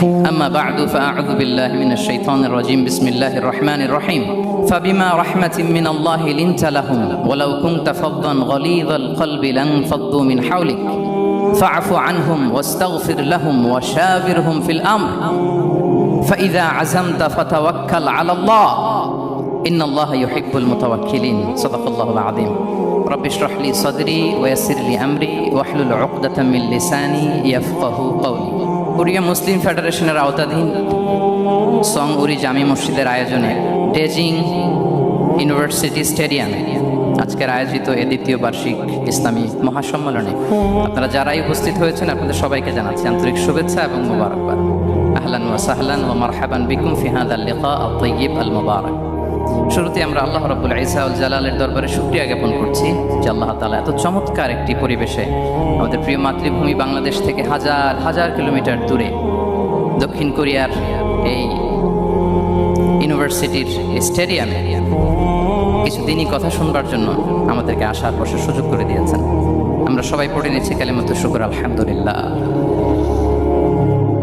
أما بعد فأعوذ بالله من الشيطان الرجيم بسم الله الرحمن الرحيم فبما رحمة من الله لنت لهم ولو كنت فظا غليظ القلب لانفضوا من حولك فاعف عنهم واستغفر لهم وشاورهم في الأمر فإذا عزمت فتوكل على الله إن الله يحب المتوكلين صدق الله العظيم رب اشرح لي صدري ويسر لي أمري واحلل عقدة من لساني يفقه قولي Korea মুসলিম ফেডারেশনের আওতাধীন song উরি জামি মসজিদের আয়োজনে ডেজিং ইউনিভার্সিটি স্টেডিয়ামে আজকের আয়োজিত এ দ্বিতীয় বার্ষিক ইসলামী মহাসম্মেলনে আপনারা যারাই উপস্থিত হয়েছেন আপনাদের সবাইকে জানাচ্ছি আন্তরিক শুভেচ্ছা এবং মোবারকবাদ। আহলান ওয়া সাহলান ওয়া মারহাবান বিকুম ফি হাদাল লিকা আত-তাইয়িব আল মুবারাক। শুরুতে আমরা আল্লাহ রাব্বুল ইজ্জা ওয়াল জালালের দরবারে শুকরিয়া জ্ঞাপন করছি যে আল্লাহ তাআলা এত চমৎকার একটি পরিবেশে আমাদের প্রিয় মাতৃভূমি বাংলাদেশ থেকে হাজার হাজার কিলোমিটার দূরে দক্ষিণ কোরিয়ার এই ইউনিভার্সিটির স্টেডিয়ামে কিছুদিনই কথা শুনবার জন্য আমাদেরকে আসার বসার সুযোগ করে দিয়েছেন। আমরা সবাই পড়ে নিচ্ছি কালিমাতুশ শুকর আলহামদুলিল্লাহ।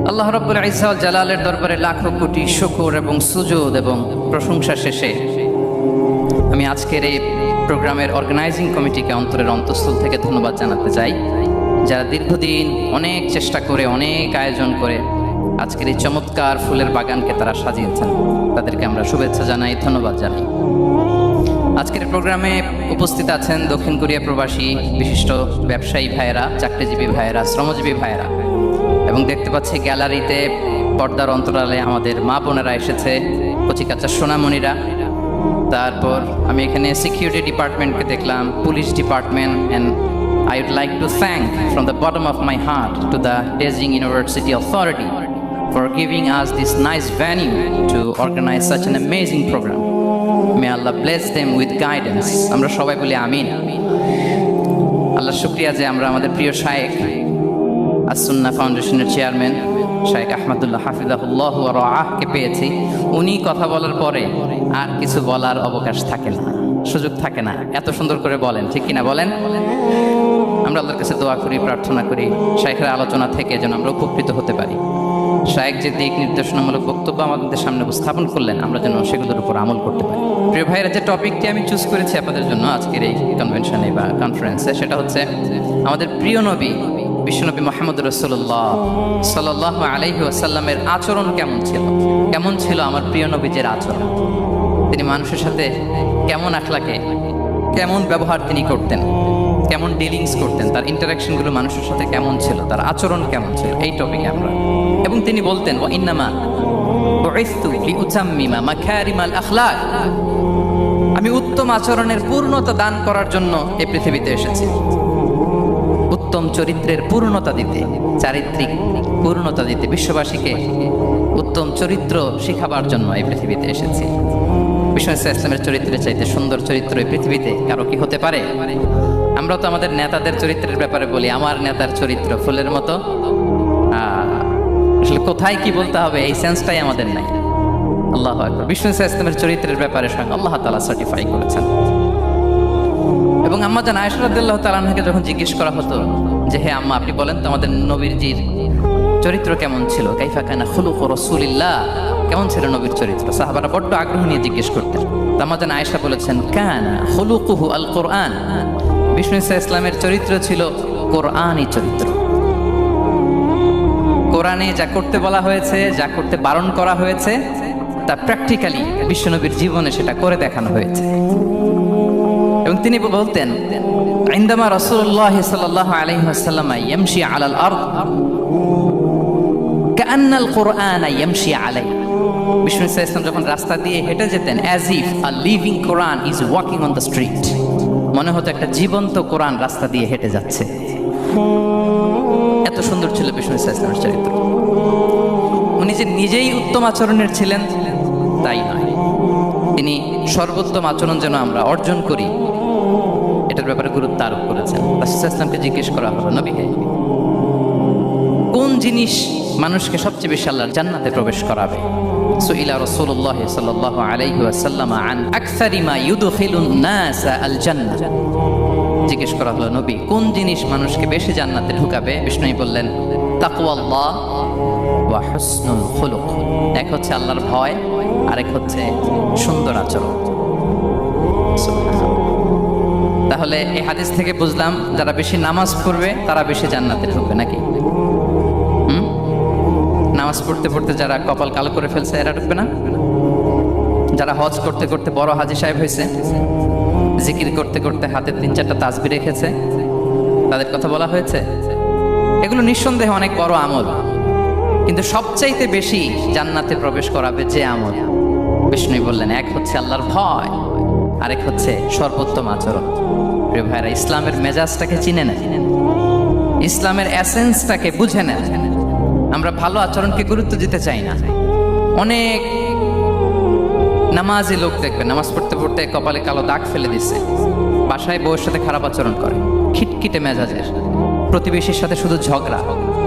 আল্লাহ রাব্বুল ইজ্জা ওয়াল জালালের দরবারে লাখো কোটি শুকর এবং সুজুদ এবং প্রশংসা শেষে আমি আজকের এই প্রোগ্রামের অর্গানাইজিং কমিটিকে অন্তরের অন্তঃস্থল থেকে ধন্যবাদ জানাতে চাই, যারা দীর্ঘদিন অনেক চেষ্টা করে অনেক আয়োজন করে আজকের এই চমৎকার ফুলের বাগানকে তারা সাজিয়েছেন। তাদেরকে আমরা শুভেচ্ছা জানাই, ধন্যবাদ জানাই। আজকের প্রোগ্রামে উপস্থিত আছেন দক্ষিণ কোরিয়া প্রবাসী বিশিষ্ট ব্যবসায়ী ভাইয়েরা, চাকরিজীবী ভাইয়েরা, শ্রমজীবী ভাইয়েরা, এবং দেখতে পাচ্ছি গ্যালারিতে পর্দার অন্তরালে আমাদের মা বোনেরা এসেছে, কচিকাচা সোনামণিরা। তারপর আমি এখানে সিকিউরিটি ডিপার্টমেন্টকে দেখলাম, police department, and I would like to thank from the bottom of my heart to the Daejeon University Authority for giving us this nice venue to organize such an amazing program. May Allah bless them with guidance. আমরা সবাই বলি আমিন। আল্লাহ শুকরিয়া যে আমরা আমাদের প্রিয় শায়েখ আস-সুন্নাহ ফাউন্ডেশনের চেয়ারম্যান শায়েখ আহমদুল্লাহ হাফিজাহুল্লাহ ওয়া রাআহকে পেয়েছি। উনি কথা বলার পরে আর কিছু বলার অবকাশ থাকে না, সুযোগ থাকে না, এত সুন্দর করে বলেন, ঠিক কিনা বলেন? আমরা আল্লাহর কাছে দোয়া করি, প্রার্থনা করি শায়েখের আলোচনা থেকে যেন আমরা উপকৃত হতে পারি। শায়েখ যে দিক নির্দেশনামূলক বক্তব্য আমাদের সামনে উপস্থাপন করলেন আমরা যেন সেগুলোর উপর আমল করতে পারি। প্রিয় ভাইয়েরা, যে টপিকটি আমি চুজ করেছি আপনাদের জন্য আজকের এই কনভেনশনে বা কনফারেন্সে, সেটা হচ্ছে আমাদের প্রিয় নবী বিশ্বনবী মুহাম্মদ রাসূলুল্লাহ সাল্লাল্লাহু আলাইহি ওয়াসাল্লামের আচরণ কেমন ছিল। কেমন ছিল আমার প্রিয় নবীজির আচরণ? তিনি মানুষের সাথে কেমন আখলাকে, কেমন ব্যবহার তিনি করতেন, কেমন ডিলিংস করতেন, তার ইন্টারাকশনগুলো মানুষের সাথে কেমন ছিল, তার আচরণ কেমন ছিল, এই টপিকে আমরা। এবং তিনি বলতেন ওয়া ইন্নামা বুইসতু লিউতাম্মিমা মাকারিমাল আখলাক, আমি উত্তম আচরণের পূর্ণতা দান করার জন্য এই পৃথিবীতে এসেছি। উত্তম চরিত্রের পূর্ণতা দিতে, চারিত্রিক পূর্ণতা দিতে, বিশ্ববাসীকে উত্তম চরিত্র শিখাবার জন্য এই পৃথিবীতে এসেছি। বিষ্ণু ইসলামের চরিত্রের চাইতে সুন্দর চরিত্র এই পৃথিবীতে কারো কি হতে পারে? আমরা তো আমাদের নেতাদের চরিত্রের ব্যাপারে বলি আমার নেতার চরিত্র ফুলের মতো, আসলে কোথায় কি বলতে হবে এই সেন্সটাই আমাদের নাই। আল্লাহু আকবার। বিষ্ণু ইসলামের চরিত্রের ব্যাপারে স্বয়ং আল্লাহ তাআলা সার্টিফাই করেছেন। এবং আম্মা জান আয়েশা রাদিয়াল্লাহু তাআলা আনহাকে যখন জিজ্ঞেস করা হতো যে হে আম্মা, আপনি বলেন তো আমাদের নবীজির চরিত্র কেমন ছিল, কাইফা কানা খুলুকু রাসূলিল্লাহ, কেমন ছিল নবীর চরিত্র, সাহাবারা বড্ড আগ্রহ নিয়ে জিজ্ঞেস করতেন। আম্মা জান আয়েশা বলেছেন কানা খুলুকুহু আল কোরআন, বিষ্ণু ইসলামের চরিত্র ছিল কোরআনই চরিত্র। কোরআনে যা করতে বলা হয়েছে, যা করতে বারণ করা হয়েছে, তা প্র্যাকটিক্যালি বিশ্বনবীর জীবনে সেটা করে দেখানো হয়েছে। এবং তিনি বলতেন ইনদামা রাসূলুল্লাহ সাল্লাল্লাহু আলাইহি ওয়াসাল্লাম ইয়ামশি আলাল আরদ কাআন্নাল কুরআনা ইয়ামশি আলাইহি, বিষ্ণু ইসলাম যখন রাস্তা দিয়ে হেঁটে যেতেন as if a living Quran is walking on the street, মনে হতো একটা জীবন্ত কোরআন রাস্তা দিয়ে হেঁটে যাচ্ছে। এত সুন্দর ছিল বিষ্ণু ইসলামের চরিত্র। উনি যে নিজেই উত্তম আচরণের ছিলেন তাই নয়, তিনি সর্বোত্তম আচরণ যেন আমরা অর্জন করি এটার ব্যাপারে গুরুত্ব আরোপ করেছেন। রাসূলুল্লাহ ইসলামকে জিজ্ঞেস করা হলো নবী হে, কোন জিনিস মানুষকে সবচেয়ে বেশি আল্লাহর জান্নাতে প্রবেশ করাবে? সুইলা রাসূলুল্লাহ সাল্লাল্লাহু আলাইহি ওয়াসাল্লাম আন আকসারি মা ইউদখিলুন নাস আল জান্নাহ, জিজ্ঞেস করা হলো নবী কোন জিনিস মানুষকে বেশি জান্নাতে ঢুকাবে? বিষ্ণু বললেন তাকওয়াল্লাহ ওয়া হুসনুল খুলুক। এক হচ্ছে আল্লাহর ভয়, আরেক হচ্ছে সুন্দর আচরণ। তাহলে এই হাদিস থেকে বুঝলাম যারা বেশি নামাজ পড়বে তারা বেশি জান্নাতে ঢুকবে নাকি? নামাজ পড়তে পড়তে যারা কপাল কালো করে ফেলছে এরা ঢুকবে না? যারা হজ করতে করতে বড় হাজী সাহেব হয়েছে, জিকির করতে করতে হাতে 3-4টা তাসবিহ রেখেছে, তাদের কথা বলা হয়েছে। এগুলো নিঃসন্দেহে অনেক বড় আমল, কিন্তু সবচাইতে বেশি জান্নাতে প্রবেশ করাবে যে আমল, বিষ্ণু বললেন এক হচ্ছে আল্লাহর ভয়, আরেক হচ্ছে সর্বোত্তম আচরণ। প্রিয় ভাইরা, ইসলামের মেজাজটাকে চিনে নেন, ইসলামের এসেন্সটাকে বুঝে নেন। আমরা ভালো আচরণকে গুরুত্ব দিতে চাই না। অনেক নামাজি লোক দেখবেন নামাজ পড়তে পড়তে কপালে কালো দাগ ফেলে দিচ্ছে, বাসায় বউয়ের সাথে খারাপ আচরণ করে, খিটখিটে মেজাজের, প্রতিবেশীর সাথে শুধু ঝগড়া,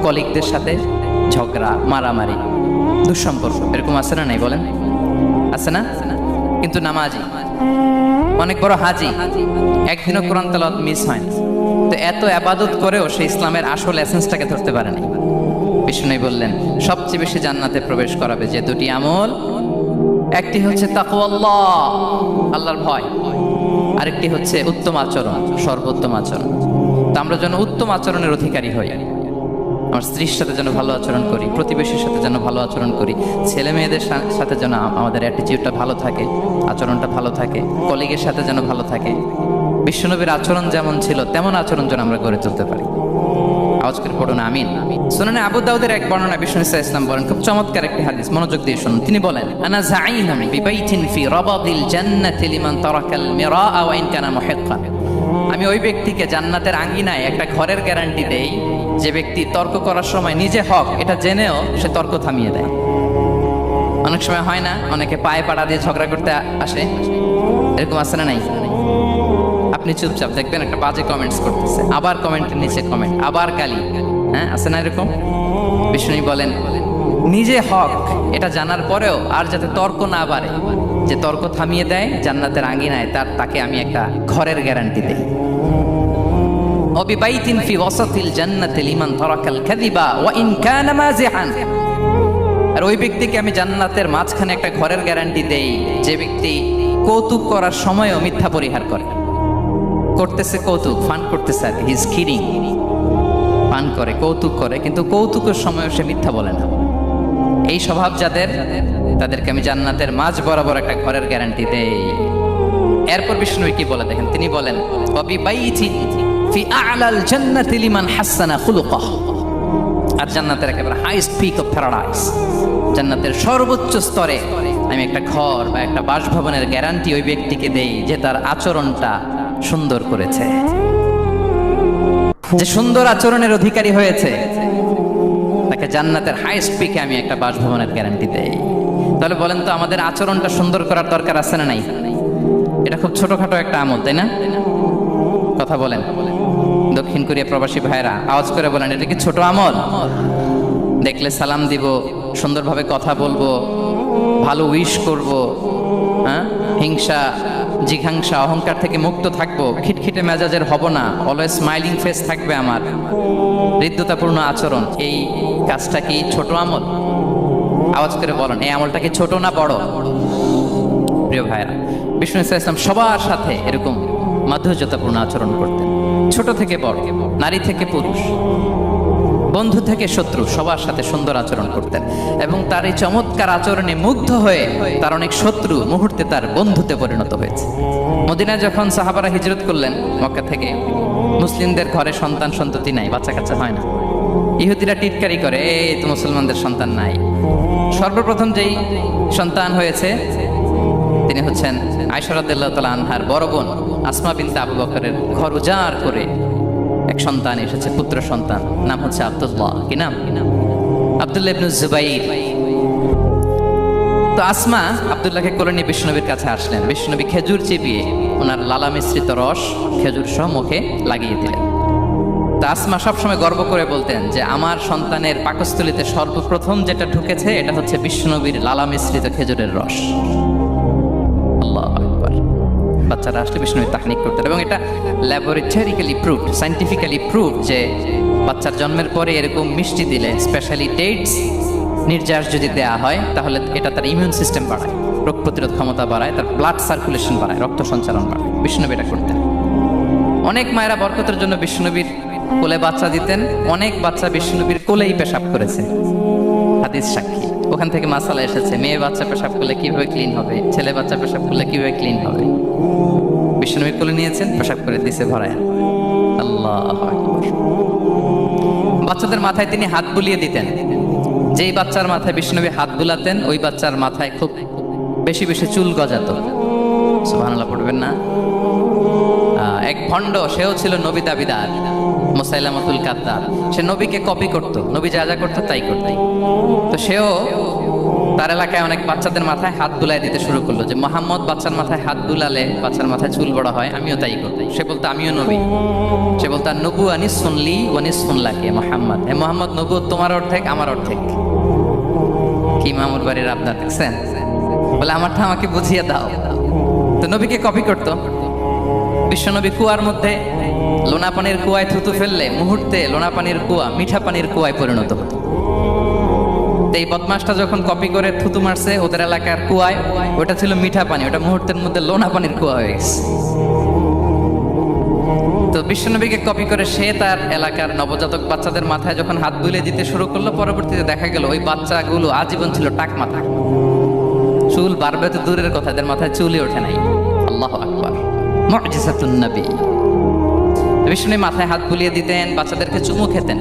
কলিগদের সাথে ঝগড়া, মারামারি, দুঃসম্পর্ক, এরকম আছে না নাই বলেন? আছে না? কিন্তু নামাজি, অনেক বড় হাজি, একদিনও কোরআন তেলাওয়াত মিস হয় না, তো এত আবাদত করেও সে ইসলামের আসল এসেন্সটাকে ধরতে পারেনি। বিষ্ণু বললেন সবচেয়ে বেশি জান্নাতে প্রবেশ করাবে যে দুটি আমল, একটি হচ্ছে তাকওয়াল্লাহ, আল্লাহর ভয়, আরেকটি হচ্ছে উত্তম আচরণ, সর্বোত্তম আচরণ। তো আমরা যেন উত্তম আচরণের অধিকারী হই। আমার স্ত্রীর সাথে যেন ভালো আচরণ করি, প্রতিবেশীর সাথে যেন ভালো আচরণ করি, ছেলে মেয়েদের সাথে যেন আমাদের অ্যাটিটিউডটা ভালো থাকে, আচরণটা ভালো থাকে, কলিগের সাথে যেন ভালো থাকে। বিশ্বনবীর আচরণ যেমন ছিল তেমন আচরণ যেন আমরা গড়ে তুলতে পারি। আওয়াজ করে পড়ুন আমিন। সুনানে আবু দাউদের এক বর্ণনা বিষ্ণু ইসলাম বলেন, খুব চমৎকার একটি হাদিস, মনোযোগ দিয়ে শুনুন। তিনি বলেন, আনা যাঈনুন বিবাইতিন ফি রাবাদিল জান্নাতি লিমান তারাকাল মিরাআ ওয়া ইন কানা মুহিক্কান। আমি ওই ব্যক্তিকে জান্নাতের আঙ্গিনায় একটা ঘরের গ্যারান্টি দেই যে ব্যক্তি তর্ক করার সময় নিজে হক এটা জেনেও সে তর্ক থামিয়ে দেয়। অনেক সময় হয় না, অনেকে পায়ে পাড়া দিয়ে ঝগড়া করতে আসে, এরকম আছে না নাই? আপনি চুপচাপ দেখবেন একটা বাজে কমেন্টস করতেছে, আবার কমেন্টের নিচে কমেন্ট, আবার গালি, হ্যাঁ আছে না এরকম? বিষ্ণু বলেন নিজে হক এটা জানার পরেও আর যাতে তর্ক না বাড়ে, যে তর্ক থামিয়ে দেয় জান্নাতের আঙ্গিনায়, তাকে আমি একটা ঘরের গ্যারান্টি দেই। অবিবাইতিন ফি ওয়াসাতিল জান্নাতি লিমান তারাকাল কাযিবা ওয়া ইন কানা মাযিহান। আর ওই ব্যক্তিকে আমি জান্নাতের মাঝখানে একটা ঘরের গ্যারান্টি দেই যে ব্যক্তি কৌতুক করার সময়ও মিথ্যা পরিহার করে। করতেছে কৌতুক, ফান করতেছে আর হি ইজ কিডিং, ফান করে, কৌতুক করে, কিন্তু কৌতুকের সময়ও সে মিথ্যা বলে না। এই স্বভাব যাদের, তাদেরকে আমি জান্নাতের মাঝ বরাবর একটা ঘরের গ্যারান্টি দেই। এরপর বিষ্ণু কি বলে দেখেন, তিনি বলেন ওয়াবিবাইতি ফি আ'লাল জান্নাতি লিমান হাসানা খুলুকাহু। আর জান্নাতের একেবারে হাইস্ট পিক অফ প্যারাডাইস, জান্নাতের সর্বোচ্চ স্তরে আমি একটা ঘর বা একটা বাসভবনের গ্যারান্টি ওই ব্যক্তিকে দেই যে তার আচরণটা সুন্দর করেছে, যে সুন্দর আচরণের অধিকারী হয়েছে, তাকে জান্নাতের হাইস্ট পিকে আমি একটা বাসভবনের গ্যারান্টি দেই। তাহলে বলেন তো আমাদের আচরণটা সুন্দর করার দরকার আছে না নাই? এটা খুব ছোটখাটো একটা আমল, তাই না? কথা বলেন দক্ষিণ কোরিয়া প্রবাসী ভাইরা, আওয়াজ করে বলেন এটা কি ছোট আমল? দেখলে সালাম দিব, সুন্দরভাবে কথা বলবো, ভালো উইশ করব, হ্যাঁ, হিংসা জিঘাংসা অহংকার থেকে মুক্ত থাকবো, খিটখিটে মেজাজের হব না, অলওয়েজ স্মাইলিং ফেস থাকবে আমার, হৃদ্যতাপূর্ণ আচরণ। এই কাজটা কি ছোট আমল? আওয়াজ করে বলেন এই আমলটা কি ছোট না বড়? প্রিয় ভাইরা, বিষ্ণু ইসলাম সবার সাথে এরকম মাধুর্যতাপূর্ণ আচরণ করতেন, ছোট থেকে বড়, নারী থেকে পুরুষ, বন্ধু থেকে শত্রু, সবার সাথে সুন্দর আচরণ করতেন। এবং তার এই চমৎকার আচরণে মুগ্ধ হয়ে তার অনেক শত্রু মুহূর্তে তার বন্ধুতে পরিণত হয়েছে। মদিনায় যখন সাহাবারা হিজরত করলেন মক্কা থেকে, মুসলিমদের ঘরে সন্তান সন্ততি নাই, বাচ্চা কাচ্চা হয় না, ইহুদিরা টিটকারি করে এই তো মুসলমানদের সন্তান নাই। সর্বপ্রথম যেই সন্তান হয়েছে তিনি হচ্ছেন আয়েশা রাদিয়াল্লাহু তাআলা আনহার বড় বোন আসমা বিনতে আবু বকরের ঘর উজাড় করে এক সন্তান এসেছে, পুত্র সন্তান, নাম হচ্ছে আব্দুল্লাহ। কি নাম? আব্দুল্লাহ ইবনে জুবাইর। তো আসমা আব্দুল্লাহকে কোলে নিয়ে বিষ্ণুনবীর কাছে আসলেন। বিষ্ণুনবী খেজুর চিবিয়ে ওনার লালা মিশ্রিত রস খেজুর সহ মুখে লাগিয়ে দিলেন। তো আসমা সবসময় গর্ব করে বলতেন যে আমার সন্তানের পাকস্থলীতে সর্বপ্রথম যেটা ঢুকেছে এটা হচ্ছে বিষ্ণুনবীর লালা মিশ্রিত খেজুরের রস। আল্লাহু আকবার। বাচ্চারা আসলে বিষ্ণুনবী তাহনিক করতেন এবং এটা ল্যাবরেটরিক্যালি প্রুভড, সায়েন্টিফিক্যালি প্রুভড যে বাচ্চার জন্মের পরে এরকম মিষ্টি দিলে, স্পেশালি ডেটস, নির্যাস যদি দেয়া হয় তাহলে এটা তার ইমিউন সিস্টেম বাড়ায়, রোগ প্রতিরোধ ক্ষমতা বাড়ায়, তার ব্লাড সার্কুলেশন বাড়ায়, রক্ত সঞ্চালন বাড়ায়। বিষ্ণুনবী এটা করতেন। অনেক মায়েরা বরকতের জন্য বিষ্ণুনবীর কোলে বাচ্চা দিতেন, অনেক বাচ্চা বিষ্ণুনবীর কোলেই পেশাব করেছে, হাদিস সাক্ষী। ওখান থেকে মাসালা এসেছে, মেয়ে বাচ্চা পেশাব করলে কিভাবে ক্লিন হবে, ছেলে বাচ্চা পেশাব করলে কিভাবে ক্লিন হবে। বিষ্ণুনবীর কোলে নিয়েছেন, পেশাব করে দিছে ভরায়। আল্লাহু আকবার। বাচ্চাদের মাথায় তিনি হাত বুলিয়ে দিতেন। যেই বাচ্চার মাথায় বিষ্ণুনবী হাত বুলাতেন ওই বাচ্চার মাথায় খুব বেশি বেশি চুল গজাতো। সুবহানাল্লাহ পড়বেন না? এক ভণ্ড, সেও ছিল নবী দাবিদার, মুসাইলামাতুল কাদ্দাব। সে নবীকে কপি করত, নবী যা যা করতো তাই করত। তো সেও তার এলাকায় অনেক বাচ্চাদের মাথায় হাত বুলাই দিতে শুরু করলো, যে মোহাম্মদ বাচ্চার মাথায় হাত বুলালে বাচ্চার মাথায় চুল বড় হয়, আমিও তাই করতাম। সে বলতো আমিও নবী। সে বলতো নবু আনিস শুনলি ওয়ানিস শুনলাকে মোহাম্মদ, হে মোহাম্মদ নবু তোমার অর্ধেক আমার অর্ধেক। কি মামুর বাড়ির আপনার দেখছেন? বলে আমারটা আমাকে বুঝিয়ে দাও। তো নবীকে কপি করতো। বিশ্বনবী কুয়ার মধ্যে লোনা পানির কুয়ায় থুতু ফেললে মুহূর্তে লোনা পানির কুয়া মিঠা পানির কুয়ায় পরিণত হতো। এই বদমাসটা যখন কপি করে থুতু মারছে ওদের এলাকার কুয়ায়, ওটা ছিল মিঠা পানি, ওটা মুহূর্তের মধ্যে লোনা পানির কুয়া হয়ে গেছে। তো বিশ্বনবীকে কপি করে সে তার এলাকার নবজাতক বাচ্চাদের মাথায় যখন হাত বুলিয়ে দিতে শুরু করলো, পরবর্তীতে দেখা গেল ওই বাচ্চাগুলো আজীবন ছিল টাক মাথা। চুল বাড়বে তো দূরের কথা, এদের মাথায় চুলই ওঠে নাই। আল্লাহু আকবার। মুজিজাতুন নবী। বিষ্ণুনবী মাথায় হাত বুলিয়ে দিতেন, বাচ্চাদেরকে চুমু খেতেন।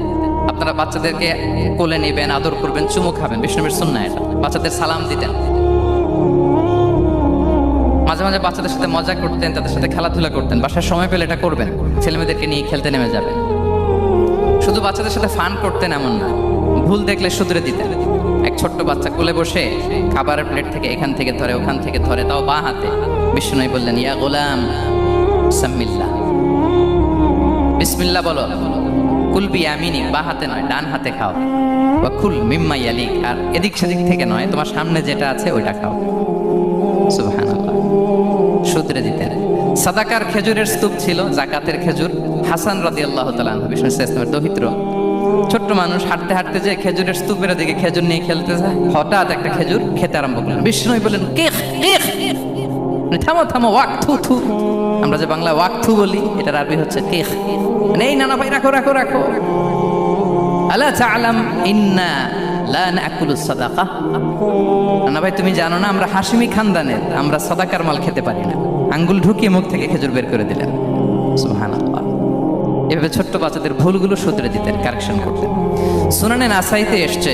আপনারা বাচ্চাদেরকে কোলে নেবেন, আদর করবেন, চুমু খাবেন, বিষ্ণুনবীর সুন্নাহ এটা। বাচ্চাদের সালাম দিতেন। মাঝে মাঝে বাচ্চাদের সাথে মজা করতেন, তাদের সাথে খেলাধুলা করতেন। বাসার সময় পেলে এটা করবেন, ছেলেমেয়েদেরকে নিয়ে খেলতে নেমে যাবেন। শুধু বাচ্চাদের সাথে ফান করতেন এমন না, ভুল দেখলে শুধরে দিতেন। এক ছোট্ট বাচ্চা কোলে বসে খাবারের প্লেট থেকে এখান থেকে ধরে ওখান থেকে ধরে, তাও বাঁ হাতে। বিষ্ণুনবী বললেন ইয়া গোলাম সাম্মিল্লাহ, বিসমিল্লাহ বলো। কুল বিয়ামিনি, বাঁ হাতে নয় ডান হাতে খাও। বা কুল মিম্মা ইয়ালিক, আর এদিক সেদিক থেকে নয়, তোমার সামনে যেটা আছে ওইটা খাও। সুবহানাল্লাহ। শুধরে দিতেন। সাদাকার খেজুরের স্তূপ ছিল, জাকাতের খেজুর। হাসান রাদিয়াল্লাহু তাআলা আনহু, বিষ্ণু ইসলামের দৌহিত্র, ছোট্ট মানুষ, হাঁটতে হাঁটতে যে খেজুরের স্তূপের দিকে খেজুর নিয়ে খেলতে যায়, হঠাৎ একটা খেজুর খেতে আরম্ভ করলেন। বিষ্ণু বললেন কেখ কেখ, থামো থামো, ওয়াক থু থু। আমরা যে বাংলা ওয়াক থু বলি, এটার আরবি হচ্ছে কেখ। এই নানা ভাই রাখো রাখো রাখো। আলা তাআলাম ইন্না লা নাকুলুস সাদাকা। নানা ভাই তুমি জানো না আমরা হাশিমি খানদানের, আমরা সাদাকার মাল খেতে পারি না। আঙ্গুল ঢুকিয়ে মুখ থেকে খেজুর বের করে দিলেন। সুবহানাল্লাহ। এভাবে ছোট্ট বাচ্চাদের ভুলগুলো শুধরে দিতেন, কারেকশন করতেন। সুনানে নাসাইতে এসছে,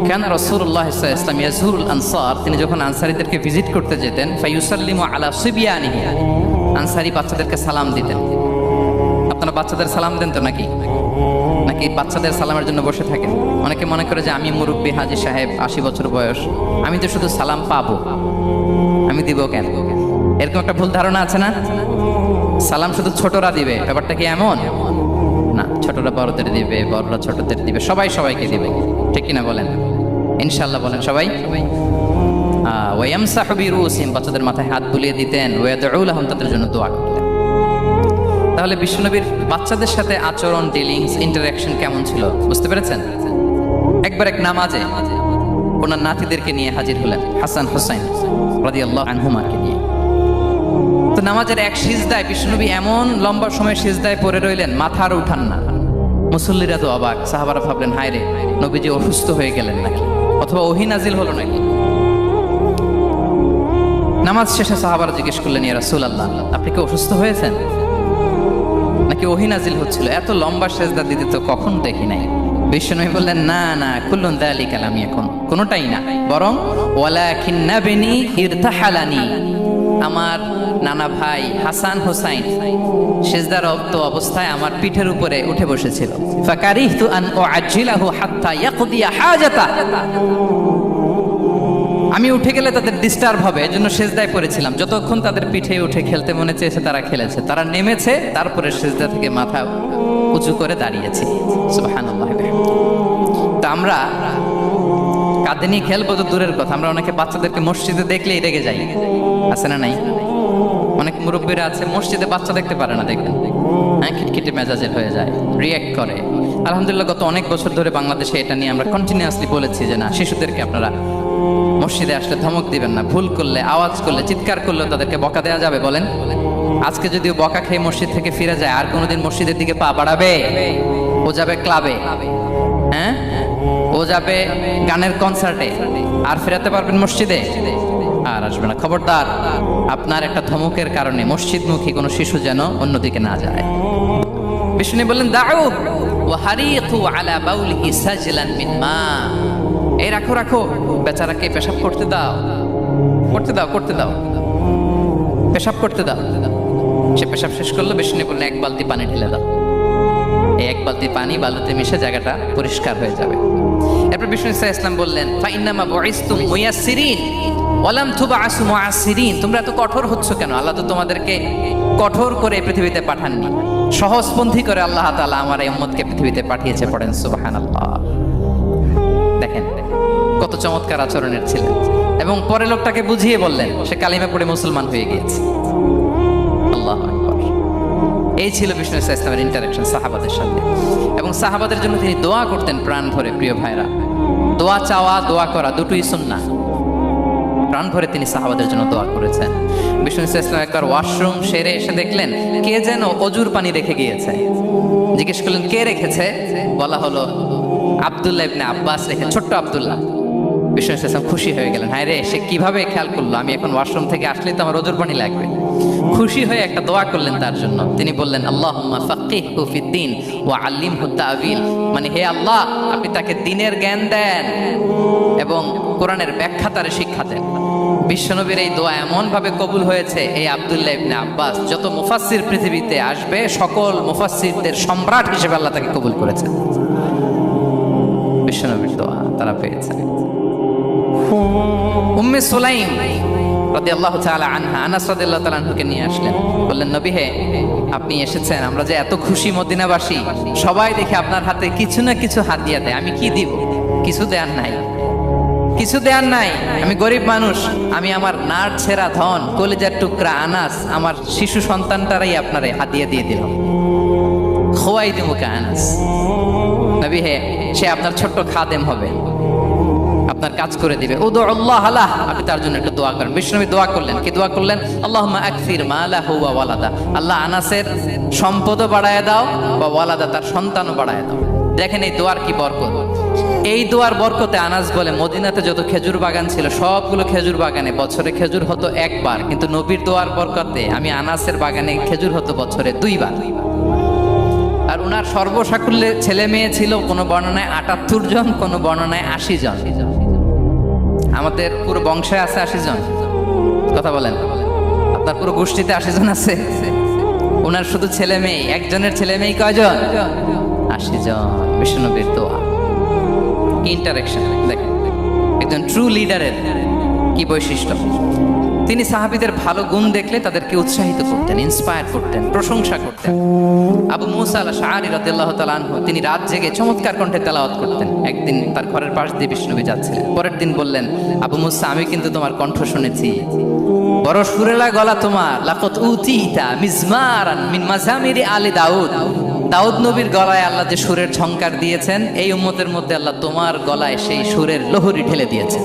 কেন রাসূলুল্লাহ সাল্লাল্লাহু আলাইহি ওয়াসাল্লাম ইয়াজুরুল আনসার, তিনি যখন আনসারীদেরকে ভিজিট করতে যেতেন, ফায়ুসাল্লিমু আলা সিবিয়ানিহি, আনসারী বাচ্চাদেরকে সালাম দিতেন। আপনারা বাচ্চাদের সালাম দেন তো নাকি? নাকি বাচ্চাদের সালামের জন্য বসে থাকেন? অনেকে মনে করে যে আমি মুরব্বী হাজী সাহেব, 80 বছর বয়স, আমি তো শুধু সালাম পাবো, আমি দিব কেন? এরকম একটা ভুল ধারণা আছে না? সালাম শুধু ছোটরা দিবে, ব্যাপারটা কি এমন না? ছোটরা বড়দের দিবে, বড়রা ছোটদের দিবে, সবাই সবাইকে দিবে, ঠিক কিনা বলেন? ইনশাআল্লাহ বলেন সবাই। ওয়ায়ামসাহু বিরুসিহিম, বাচ্চাদের মাথায় হাত বুলিয়ে দিতেন। ওয়ায়াদউ লাহুম, তাদের জন্য দোয়া করতেন। তাহলে বিশ্বনবীর বাচ্চাদের সাথে আচরণ, ডিলিংস, ইন্টারঅ্যাকশন কেমন ছিল বুঝতে পেরেছেন? একবার এক নামাজে ওনার নাতিদেরকে নিয়ে হাজির হলেন, হাসান হুসাইন রাদিয়াল্লাহু আনহুমাকে নিয়ে। তো নামাজের এক সিজদায় বিশ্বনবী এমন লম্বা সময় সিজদায় পড়ে রইলেন, মাথা আর উঠান না। মুসল্লিরা তো অবাক, সাহাবারা ভাবলেন হায় রে, নবীজি অসুস্থ হয়ে গেলেন নাকি, অথবা ওহী নাজিল হলো নাকি। নামাজ শেষে সাহাবারা জিজ্ঞেস করলেন ইয়া রাসূলুল্লাহ, আপনি কি অসুস্থ হয়েছেন নাকি ওহী নাজিল হচ্ছিল? এত লম্বা সিজদা দিতে তো কখন দেখি নাই। বিশ্বনবী বললেন না না, কুল্লুন যালিকা লাম ইয়াকুন, কোনটাই না, বরং ওয়ালাকিন নাবনি ইরতাহালানি, আমার নানা ভাই হাসান হুসাইন সিজদারত অবস্থায় আমার পিঠের উপরে উঠে বসেছিল। ফাকারিহতু আন উআজ্জিলাহু হাত্তা ইয়াকদিয়া হাজাতা, আমি উঠে গেলে তাদের ডিস্টার্ব হবে, এজন্য সিজদায় পড়েছিলাম। যতক্ষণ তাদের পিঠে উঠে খেলতে মনে চেয়েছে তারা খেলেছে, তারা নেমেছে, তারপরে সিজদা থেকে মাথা উঁচু করে দাঁড়িয়েছি। সুবহানাল্লাহ। তা আমরা কাঁধে নিয়ে খেলবো তো দূরের কথা, আমরা অনেকে বাচ্চাদেরকে মসজিদে দেখলেই রেগে যাই, আছে না নাই? অনেক মুরব্বীরা আছে মসজিদে বাচ্চা দেখতে পারে না, দেখবেন হ্যাঁ, খিটখিটে মেজাজের হয়ে যায়, রিয়্যাক্ট করে। আলহামদুলিল্লাহ গত অনেক বছর ধরে বাংলাদেশে এটা নিয়ে আমরা কন্টিনিউয়াসলি বলেছি যে না, শিশুদেরকে আপনারা মসজিদে আসলে ধমক দিবেন না, ভুল করলে, আওয়াজ করলে, চিৎকার করলেও তাদেরকে বকা দেওয়া যাবে? বলেন। আজকে যদিও বকা খেয়ে মসজিদ থেকে ফিরে যায়, আর কোনোদিন মসজিদের দিকে পা বাড়াবে? ও যাবে ক্লাবে, হ্যাঁ, ও যাবে গানের কনসার্টে, আর ফেরাতে পারবেন মসজিদে? আর আসবে না। খবরদার, আপনার একটা ধমকের কারণে মসজিদমুখী কোনো শিশু যেন অন্যদিকে না যায়। বিষ্ণু বললেন দাউ ওয়া হারিকু আলা বাউলিহি সাজলান মিন মা, এই রাখো রাখো, বেচারাকে পেশাব করতে দাও, করতে দাও, করতে দাও, পেশাব করতে দাও। সে পেশাব শেষ করলো, বিষ্ণু বললেন এক বালতি পানি ঢেলে দাও। এই এক বালতি পানি বালুতে মিশে জায়গাটা পরিষ্কার হয়ে যাবে। এরপর বিষ্ণু ইসলাম বললেন ফাইন্নামা বুইসতুম মুয়াসসিরিন ওয়ালাম তুবআসু মুআসসিরিন, তোমরা এত কঠোর হচ্ছ কেন? আল্লাহ তো তোমাদেরকে কঠোর করে পৃথিবীতে পাঠাননি, সহজপন্থী করে আল্লাহ তাআলা আমার এই উম্মতকে পৃথিবীতে পাঠিয়েছে। পড়েন সুবহানাল্লাহ। দেখেন কত চমৎকার আচরণের ছিলেন। এবং পরে লোকটাকে বুঝিয়ে বললেন, সে কালিমা পড়ে মুসলমান হয়ে গিয়েছে। আল্লাহু আকবার। এই ছিল বিষ্ণু ইসলামের ইন্টারাকশন সাহাবাদের সাথে। এবং সাহাবাদের জন্য তিনি দোয়া করতেন প্রাণ ভরে। প্রিয় ভাইরা, দোয়া চাওয়া, দোয়া করা দুটোই সুন্নাহ। প্রাণ ভরে তিনি সাহাবাদের জন্য দোয়া করেছেন। বিষ্ণু ইসলাম একবার ওয়াশরুম সেরে এসে দেখলেন কে যেন অজুর পানি রেখে গিয়েছে। জিজ্ঞেস করলেন কে রেখেছে? বলা হলো আব্দুল্লাহ ইবনে আব্বাস রেখে, ছোট্ট আব্দুল্লাহ। বিষ্ণু ইসলাম খুশি হয়ে গেলেন, হায় রে, সে কিভাবে খেয়াল করলো? আমি এখন ওয়াশরুম থেকে আসলেই তো আমার অজুর পানি লাগবে। খুশি হয়ে একটা দোয়া করলেন তার জন্য। তিনি বললেন আল্লাহুম্মা ফাক্কিহহু ফিদ্দীন ওয়া আল্লিমহু তা'ওয়িল, মানে হে আল্লাহ, আপনি তাকে দ্বীনের জ্ঞান দেন এবং কোরআনের ব্যাখ্যা তার শিক্ষা দেন। বিশ্বনবীর এই দোয়া এমন ভাবে কবুল হয়েছে, এই আব্দুল্লাহ ইবনে আব্বাস যত মুফাসসির পৃথিবীতে আসবে সকল মুফাসসিরদের সম্রাট হিসেবে আল্লাহ তাকে কবুল করেছেন। বিশ্বনবীর দোয়া তারা পেয়েছেন। উম্মে সুলাইম রাদিয়াল্লাহু তাআলা আনহা, আনাস রাদিয়াল্লাহু তাআলা আনহুকে নিয়ে আসলেন, বললেন নবী হে, আপনি এসেছেন, আমরা যে এত খুশি মদিনাবাসী, সবাই দেখে আপনার হাতে কিছু না কিছু হাদিয়া দেয়, আমি কি দিব? কিছু দেয়ার নাই, কিছু দেয়ার নাই, আমি গরিব মানুষ, আমি আমার নার ছেঁড়া ধন, কলিজার টুকরা আনাস, আমার শিশু সন্তানটারাই আপনারে হাদিয়া দিয়ে দিলাম। খোয়াই দিমুকা আনাস, নবী হে, সে আপনার ছোট্ট খাদেম হবে, আপনার কাজ করে দিবে। উদু আল্লাহ আলাহ, আপনি তার জন্য একটু দোয়া করেন। বিষ্ণুনবী দোয়া করলেন, কি দোয়া করলেন? আল্লাহুম্মা আকসির মালাহু ওয়া ওয়ালাদা, আল্লাহ আনাসের সম্পদও বাড়ায় দাও, বা ওয়ালাদা, তার সন্তানও বাড়ায় দাও। দেখেন এই দোয়ার কি বরকত। এই দোয়ার বরকতে আনাস বলে মদিনাতে যত খেজুর বাগান ছিল সবগুলো খেজুর বাগানে বছরে খেজুর হতো একবার, কিন্তু নবীর দোয়ার বরকতে আমি আনাসের বাগানে খেজুর হতো বছরে 2 বার। আর উনার সর্বসাকুল্যে ছেলে মেয়ে ছিল, কোনো বর্ণনায় 78 জন, কোনো বর্ণনায় 80 জন। আমাদের পুরো বংশে আছে 80 জন, কথা বলেন। আপনার পুরো গোষ্ঠীতে 80 জন আছে। উনার শুধু ছেলে মেয়ে, একজনের ছেলে মেয়ে কয়জন? 80 জন। বিষ্ণুনবীর দোয়া কি ইন্টারেকশন দেখেন, একজন ট্রু লিডারের কি বৈশিষ্ট্য। তিনি সাহাবীদের ভালো গুণ দেখলে তাদেরকে উৎসাহিত করতেন, ইন্সপায়ার করতেন, প্রশংসা করতেন। আবু মুসা আল-আশআরী রাদিয়াল্লাহু তাআলা আনহু, তিনি রাত জেগে চমৎকার কণ্ঠে তেলাওয়াত করতেন। একদিন তার ঘরের পাশ দিয়ে বিষ্ণুনবী যাচ্ছিলেন, পরের দিন বললেন, আবু মুসা, আমি কিন্তু তোমার কণ্ঠ শুনেছি, বড় সুরেলা গলা তোমার। লাকাত উতিতা মিজমারান মিন মাজামিরি আলি দাউদ, দাউদ নবীর গলায় আল্লাহ যে সুরের ঝংকার দিয়েছেন, এই উম্মতের মধ্যে আল্লাহ তোমার গলায় সেই সুরের লহরী ঢেলে দিয়েছেন।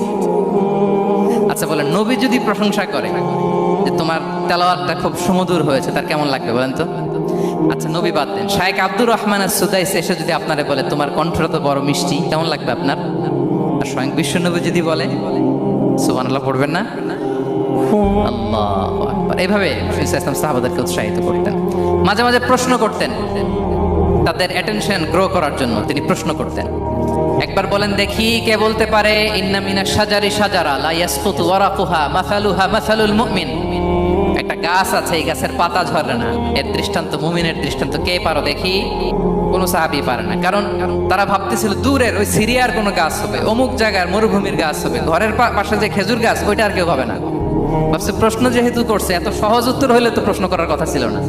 আচ্ছা বলেন, নবী যদি প্রশংসা করে যে তোমার তেলাওয়াতটা খুব সুমধুর হয়েছে, তার কেমন লাগবে বলেন তো? আচ্ছা নবী বাদ দেন, শায়েখ আব্দুর রহমান আস-সুদাইসি এসে যদি আপনারে বলে তোমার কণ্ঠটা তো বড় মিষ্টি, কেমন লাগবে আপনার? আর স্বয়ং বিশ্বনবী যদি বলে, সুবহানাল্লাহ পড়বেন না? আল্লাহু আকবার। এইভাবে ইসলাম সাহাবাদেরকে উৎসাহিত করতেন। মাঝে মাঝে প্রশ্ন করতেন, তাদের অ্যাটেনশন গ্রো করার জন্য তিনি প্রশ্ন করতেন। একবার বলেন দেখি, কে বলতে পারে ইন্না মিনাশ শাজারি শাজারা লা ইয়াসকুতু ওয়ারাকুহা মাসালুহা মাসালুল মুমিন, একটা গাছ আছে, এই গাছের পাতা ঝরে না, এর দৃষ্টান্ত মুমিনের দৃষ্টান্ত। কে পারো দেখি? কোনো সাহাবী পারে না, কারণ তারা ভাবতেছিল দূরের ওই সিরিয়ার কোনো গাছ হবে, অমুক জায়গার মরুভূমির গাছ হবে, ঘরের পাশে যে খেজুর গাছ ওইটা আর কেউ হবে না। ভাবছে প্রশ্ন যেহেতু করছে, এত সহজ উত্তর হইলে তো প্রশ্ন করার কথা ছিল না।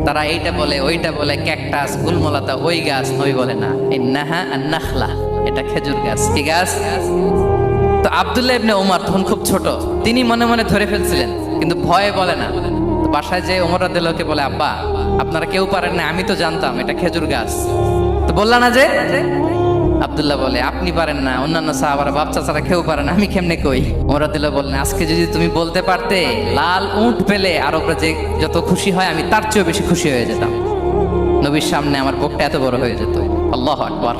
তারা এইটা বলে, ওইটা বলে, ক্যাকটাস, গুলমলাতা, ওই গাছ নবী বলে না, ইন্নাহা আন-নাখলা, এটা খেজুর গাছ। কি গাছ? তো আব্দুল্লাহ ইবনে ওমর তখন খুব ছোট, তিনি মনে মনে ধরে ফেলছিলেন, কিন্তু ভয়ে বলে না। তো বাসায় যে ওমর রাদিয়াল্লাহুকে বলে, আব্বা আপনারা কেউ পারেন না, আমি তো জানতাম এটা খেজুর গাছ, তো বললা না যে। আব্দুল্লাহ বলে, আপনি পারেন না, অন্যান্য সাহাবারা বাচ্চা ছাড়া কেউ পারে না, আমি কেমনে কই? ওমর রাদিয়াল্লাহু বললেন, আজকে যদি তুমি বলতে পারতে লাল উট পেলে আরবরা যে যত খুশি হয় আমি তার চেয়েও বেশি খুশি হয়ে যেতাম। নবীর সামনে আমার বুকটা এত বড় হয়ে যেত। আল্লাহু আকবার।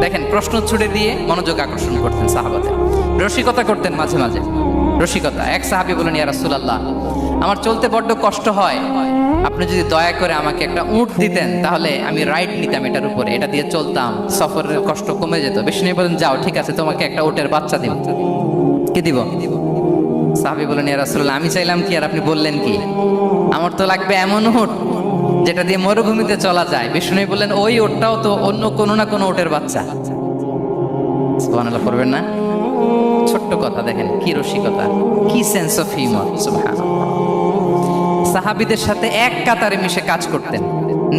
দেখেন, প্রশ্ন ছুড়ে দিয়ে মনোযোগ আকর্ষণ করতেন সাহাবাদের, রসিকতা করতেন মাঝে মাঝে। রসিকতা, এক সাহাবী বলেন, ইয়া রাসূলুল্লাহ, আমার চলতে বড্ড কষ্ট হয়, আপনি যদি দয়া করে আমাকে একটা উট দিতেন তাহলে আমি রাইড নিতাম এটার উপরে, এটা দিয়ে চলতাম, সফরের কষ্ট কমে যেত। বিষ্ণু বলেন, যাও ঠিক আছে, তোমাকে একটা উটের বাচ্চা দিব। কি দিব? সাহাবী বলেন, ইয়া রাসূলুল্লাহ, আমি চাইলাম কি আর আপনি বললেন কি? আমার তো লাগবে এমন উট যেটা দিয়ে মরুভূমিতে চলা যায়। বিষ্ণু বললেন, ওই উটটাও তো অন্য কোনো না কোনো উটের বাচ্চা। সুবহানাল্লাহ করবেন না? ছোট্ট কথা, দেখেন কি রসিকতা, কি সেন্স অফ হিউমার। সুবহানাল্লাহ। সাহাবীদের সাথে এক কাতারে মিশে কাজ করতেন,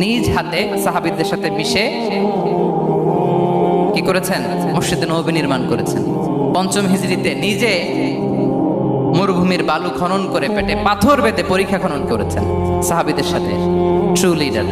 নিজ হাতে সাহাবীদের সাথে মিশে কি করেছেন? মসজিদে নববী নির্মাণ করেছেন। পঞ্চম হিজরিতে নিজে মরুভূমির বালু খনন করে পেটে পাথর বেঁধে পরীক্ষা খনন করেছেন সাহাবীদের সাথে। True leader.